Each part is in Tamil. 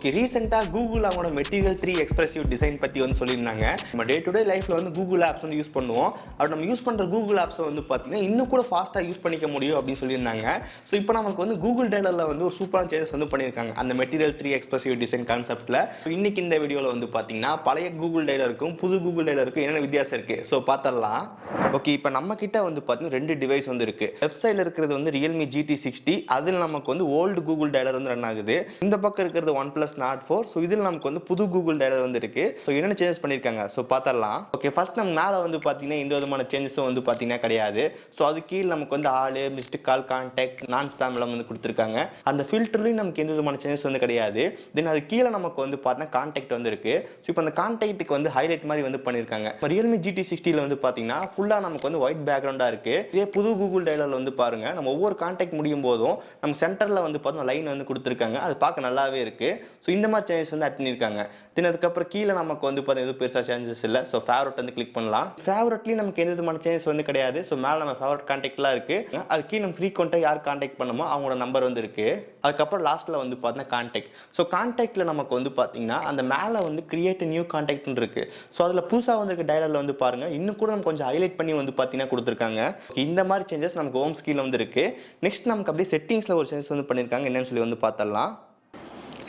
ஓகே, ரீசெண்டா கூகுள் அவங்களோட மெட்டீரியல் 3 எக்ஸ்பிரசிவ் டிசைன் பத்தி வந்து சொல்லியிருந்தாங்க. நம்ம டே டு டே லைஃப்ல வந்து கூகுள் ஆப்ஸ் வந்து யூஸ் பண்ணுவோம். அப்படி நம்ம யூஸ் பண்ற கூகுள் ஆப்ஸை வந்து பார்த்தீங்கன்னா இன்னும் கூட ஃபாஸ்ட்டாக யூஸ் பண்ணிக்க முடியும் அப்படின்னு சொல்லியிருந்தாங்க. ஸோ இப்போ நமக்கு வந்து கூகுள் டேலரில் வந்து ஒரு சூப்பரான சேஞ்சஸ் வந்து பண்ணியிருக்காங்க அந்த மெட்டீரியல் 3 எக்ஸ்பிரசிவ் டிசைன் கான்செப்ட்ல. இன்னைக்கு இந்த வீடியோவில் வந்து பார்த்தீங்கன்னா பழைய கூகுள் டேலருக்கும் புது கூகுள் டேலருக்கும் என்னென்ன வித்தியாசம் இருக்கு ஸோ பார்த்துடலாம். ஓகே, இப்போ நம்ம கிட்ட வந்து பார்த்தீங்கன்னா 2 டிவைஸ் வந்து இருக்கு. லெஃப்ட் சைடில் இருக்கிறது வந்து ரியல்மி GT60, அதில் நமக்கு வந்து ஓல்டு கூகுள் டேலர் வந்து ரன் ஆகுது. இந்த பக்கம் இருக்கிறது OnePlus Nord 4. ஸோ இதில் நமக்கு வந்து புது கூகுள் டேலர் வந்து இருக்கு. ஸோ என்னென்ன சேஞ்சஸ் பண்ணியிருக்காங்க ஸோ பார்த்துடலாம். ஓகே, ஃபர்ஸ்ட் நம்ம மேலே வந்து பார்த்தீங்கன்னா எந்த விதமான சேஞ்சஸும் வந்து பார்த்தீங்கன்னா கிடையாது. ஸோ அது கீழே நமக்கு வந்து ஆளு, மிஸ்டு கால், கான்டாக்ட், நான் ஸ்பேம் எல்லாம் வந்து கொடுத்துருக்காங்க. அந்த ஃபில்டர்லையும் நமக்கு எந்த விதமான சேஞ்சஸ் வந்து கிடையாது. தென் அது கீழே நமக்கு வந்து பார்த்தீங்கன்னா கான்டாக்ட் வந்து இருக்கு. ஸோ இப்போ அந்த கான்டாக்ட்டுக்கு வந்து ஹைலைட் மாதிரி வந்து பண்ணியிருக்காங்க. இப்போ ரியல்மி GT60 வந்து பார்த்தீங்கன்னா ஃபுல்லாக நமக்கு வந்து ஒயிட் பேக்ரவுண்டாக இருக்கு. இதே புது கூகுள் டேலரில் வந்து பாருங்க, நம்ம ஒவ்வொரு கான்டாக்ட் முடியும் போதும் நம்ம சென்டரில் வந்து பார்த்தோம் லைன் வந்து கொடுத்துருக்காங்க. அது பார்க்க நல்லாவே இருக்கு. ஸோ இந்த மாதிரி சேஞ்சஸ் வந்து ஆட் பண்ணியிருக்காங்க. தென் அதுக்கப்புறம் கீழே நமக்கு வந்து பார்த்தீங்கன்னா எதுவும் பெருசாக சேஞ்சஸ் இல்லை. ஸோ ஃபேவரட் வந்து கிளிக் பண்ணலாம். ஃபேவரட்லேயும் நமக்கு எந்த விதமான சேஞ்சஸ் வந்து கிடையாது. ஸோ மேலே நம்ம ஃபேவரட் கான்டாக்ட்லாம் இருக்கு. அது கீழே நம்ம ஃப்ரீக்வெண்ட்டாக யார் கான்டாக்ட் பண்ணுமோ அவங்களோட நம்பர் வந்து இருக்கு. அதுக்கப்புறம் லாஸ்ட்டில் வந்து பார்த்தீங்கன்னா கான்டாக்ட். ஸோ கான்டாக்டில் நமக்கு வந்து பார்த்தீங்கன்னா அந்த மேலே வந்து கிரியேட் நியூ கான்டாக்ட்னு இருக்கு. ஸோ அதில் புதுசாக வந்திருக்க டயலரில் வந்து பாருங்க, இன்னும் கூட நம்ம கொஞ்சம் ஹைலைட் பண்ணி வந்து பார்த்தீங்கன்னா கொடுத்துருக்காங்க. இந்த மாதிரி சேஞ்சஸ் நமக்கு ஹோம் ஸ்க்ரீனில் வந்து இருக்கு. நெக்ஸ்ட் நமக்கு அப்படியே செட்டிங்ஸில் ஒரு சேஞ்சஸ் வந்து பண்ணியிருக்காங்க. என்னன்னு சொல்லி வந்து பார்த்தலாம்.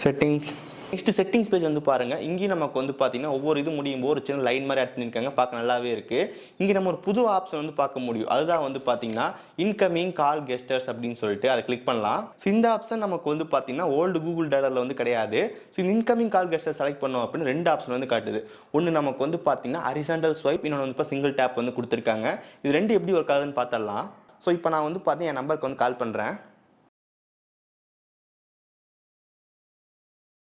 செட்டிங்ஸ், நெக்ஸ்ட் செட்டிங்ஸ் பேஜ் வந்து பாருங்க. இங்கேயும் நமக்கு வந்து பார்த்தீங்கன்னா ஒவ்வொரு இது முடியும் போது ஒரு சின்ன லைன் மாதிரி ஆட் பண்ணியிருக்காங்க. பார்க்க நல்லாவே இருக்கு. இங்கே நம்ம ஒரு புது ஆப்ஷன் வந்து பார்க்க முடியும். அதுதான் வந்து பார்த்தீங்கன்னா இன்கமிங் கால் கெஸ்டர்ஸ் அப்படின்னு சொல்லிட்டு அதை கிளிக் பண்ணலாம். ஸோ இந்த ஆப்ஷன் நமக்கு வந்து பார்த்தீங்கன்னா ஓல்டு கூகுள் டேலரில் வந்து கிடையாது. ஸோ இந்த இன்கமிங் கால் கெஸ்டர் செலக்ட் பண்ணோம் அப்படின்னு 2 ஆப்ஷன் வந்து காட்டுது. ஒன்று நமக்கு வந்து பார்த்தீங்கன்னா ஹரிசாண்டல் ஸ்வைப், இன்னொன்று வந்து இப்போ சிங்கிள் டேப் வந்து கொடுத்துருக்காங்க. இது 2 எப்படி ஒர்க் ஆகுதுன்னு பார்த்தரலாம். ஸோ இப்போ நான் வந்து பார்த்தீங்கன்னா என் நம்பருக்கு வந்து கால் பண்ணுறேன்.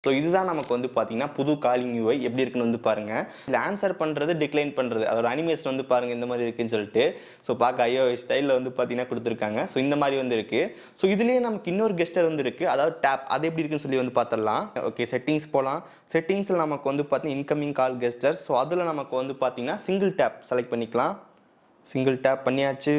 ஸோ இதுதான் நமக்கு வந்து பார்த்தீங்கன்னா புது காலிங் UI எப்படி இருக்குன்னு வந்து பாருங்கள். இல்லை ஆன்சர் பண்ணுறது, டிக்ளைன் பண்ணுறது, அதோட அனிமேஷன் வந்து பாருங்கள் இந்த மாதிரி இருக்குன்னு சொல்லிட்டு. ஸோ பார்க்க iOS ஸ்டைலில் வந்து பார்த்தீங்கன்னா கொடுத்துருக்காங்க. ஸோ இந்த மாதிரி வந்து இருக்குது. ஸோ இதுலேயே நமக்கு இன்னொரு கெஸ்டர் வந்து இருக்குது, அதாவது டேப். அது எப்படி இருக்குன்னு சொல்லி வந்து பார்த்துடலாம். ஓகே, செட்டிங்ஸ் போகலாம். செட்டிங்ஸில் நமக்கு வந்து பார்த்தீங்கன்னா இன்கமிங் கால் கெஸ்டர். ஸோ அதில் நமக்கு வந்து பார்த்தீங்கன்னா சிங்கிள் டேப் செலக்ட் பண்ணிக்கலாம். சிங்கிள் டேப் பண்ணியாச்சு.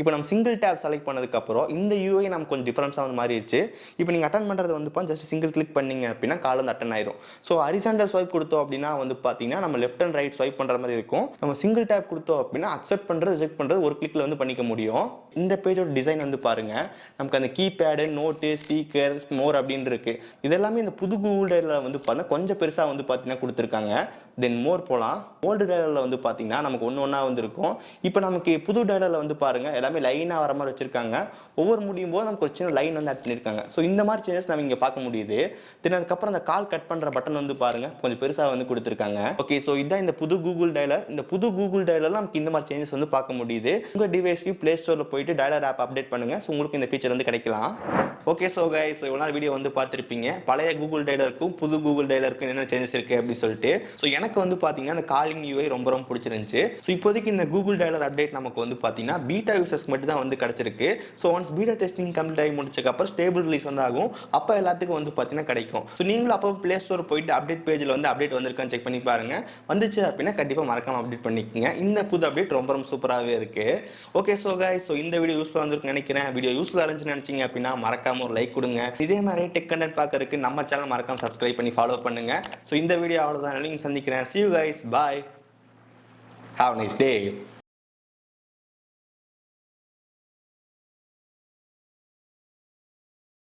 இப்போ நம்ம சிங்கிள் டேப் செலக்ட் பண்ணதுக்கப்புறம் இந்த UI நமக்கு கொஞ்சம் டிஃபரன்ஸாக வந்து மாறிடுச்சு. இப்போ நீங்கள் அட்டன் பண்ணுறது வந்து ஜஸ்ட் சிங்கிள் கிளிக் பண்ணிங்க அப்படின்னா கால் வந்து அட்டன் ஆயிரும். ஸோ ஹரிசாண்டல் ஸ்வைப் கொடுத்தோம் அப்படின்னா வந்து பார்த்தீங்கன்னா நம்ம லெஃப்ட் அண்ட் ரைட் ஸ்வைப் பண்ணுற மாதிரி இருக்கும். நம்ம சிங்கிள் டேப் கொடுத்தோம் அப்படின்னா அக்செப்ட் பண்ணுறது, ரிஜெக்ட் பண்ணுறது ஒரு கிளிக்கில் வந்து பண்ணிக்க முடியும். இந்த பேஜோட டிசைன் வந்து பாருங்கள், நமக்கு அந்த கீபேடு, நோட்டு, ஸ்பீக்கர், மோர் அப்படின்னு இருக்குது. இதெல்லாமே இந்த புது கூகுள் டேலரில் வந்து பார்த்தீங்கன்னா கொஞ்சம் பெருசாக வந்து பார்த்தீங்கன்னா கொடுத்துருக்காங்க. தென் மோர் போகலாம். ஓல்டு டேலரில் வந்து பார்த்தீங்கன்னா நமக்கு ஒன்று ஒன்றா வந்து இருக்கும். இப்போ நமக்கு புது டேலரில் வந்து பாருங்கள் எல்லாமே லைனாக வர மாதிரி வச்சிருக்காங்க. ஒவ்வொரு முடியும் போது நமக்கு ஒரு சின்ன லைன் வந்து ஆட் பண்ணியிருக்காங்க. ஸோ இந்த மாதிரி சேஞ்சஸ் நம்ம இங்கே பார்க்க முடியுது. தென் அதுக்கப்புறம் அந்த கால் கட் பண்ணுற பட்டன் வந்து பாருங்கள் கொஞ்சம் பெருசாக வந்து கொடுத்துருக்காங்க. ஓகே, ஸோ இதுதான் இந்த புது கூகுள் டயலர். இந்த புது கூகுள் டயலரில் நமக்கு இந்த மாதிரி சேஞ்சஸ் வந்து பார்க்க முடியுது. உங்கள் டிவைஸ்லையும் ப்ளே ஸ்டோரில் போயிட்டு டயலர் ஆப் அப்டேட் பண்ணுங்கள். ஸோ உங்களுக்கு இந்த ஃபீச்சர் வந்து கிடைக்கலாம். ஓகே, ஸோ கைஸ், ஸோ இவ்வளோ வீடியோ வந்து பார்த்துருப்பீங்க. பழைய கூகுள் டயலருக்கும் புது கூகுள் டயலருக்கும் என்னென்ன சேஞ்சஸ் இருக்குது அப்படின்னு சொல்லிட்டு. ஸோ எனக்கு வந்து பார்த்தீங்கன்னா அந்த காலிங் UI ரொம்ப ரொம்ப பிடிச்சிருந்துச்சு. ஸோ இப்போதைக்கு இந்த கூகுள் டயலர் அப்டேட் நமக்கு வந்து பார்த்தீங்கன்னா பீட்டா யூசர்ஸ்க்கு மட்டும் தான் வந்து கிடச்சிருக்கு. So once beta testing complete ஆகி முடிச்சதுக்கப்புறம் ஸ்டேபிள் ரிலீஸ் வந்து ஆகும். அப்போ எல்லாத்துக்கும் வந்து பார்த்தீங்கன்னா கிடைக்கும். ஸோ நீங்களும் அப்போ ப்ளே ஸ்டோர் போயிட்டு அப்டேட் பேஜில் வந்து அப்டேட் வந்திருக்கான்னு செக் பண்ணி பாருங்க. வந்துச்சு அப்படின்னா கண்டிப்பாக மறக்காம அப்டேட் பண்ணிக்கோங்க. இந்த புது அப்டேட் ரொம்ப ரொம்ப சூப்பராகவே இருக்குது. ஓகே, ஸோ கைஸ், ஸோ இந்த வீடியோ யூஸ்ஃபுல்லாக வந்துருக்குன்னு நினைக்கிறேன். வீடியோ யூஸ்ஃபுல்லாக இருந்துச்சுன்னு நினச்சிங்க அப்படின்னா மறக்காம ஒரு லைக் கொடுங்க. இதே மாதிரி டெக் கண்டென்ட் பார்க்கறதுக்கு நம்ம சேனல் மறக்காம சப்ஸ்கிரைப் பண்ணி ஃபாலோ பண்ணுங்க. ஸோ இந்த வீடியோ அவ்வளோதான். சந்திக்கிறேன். See you guys. Bye. Have a nice day.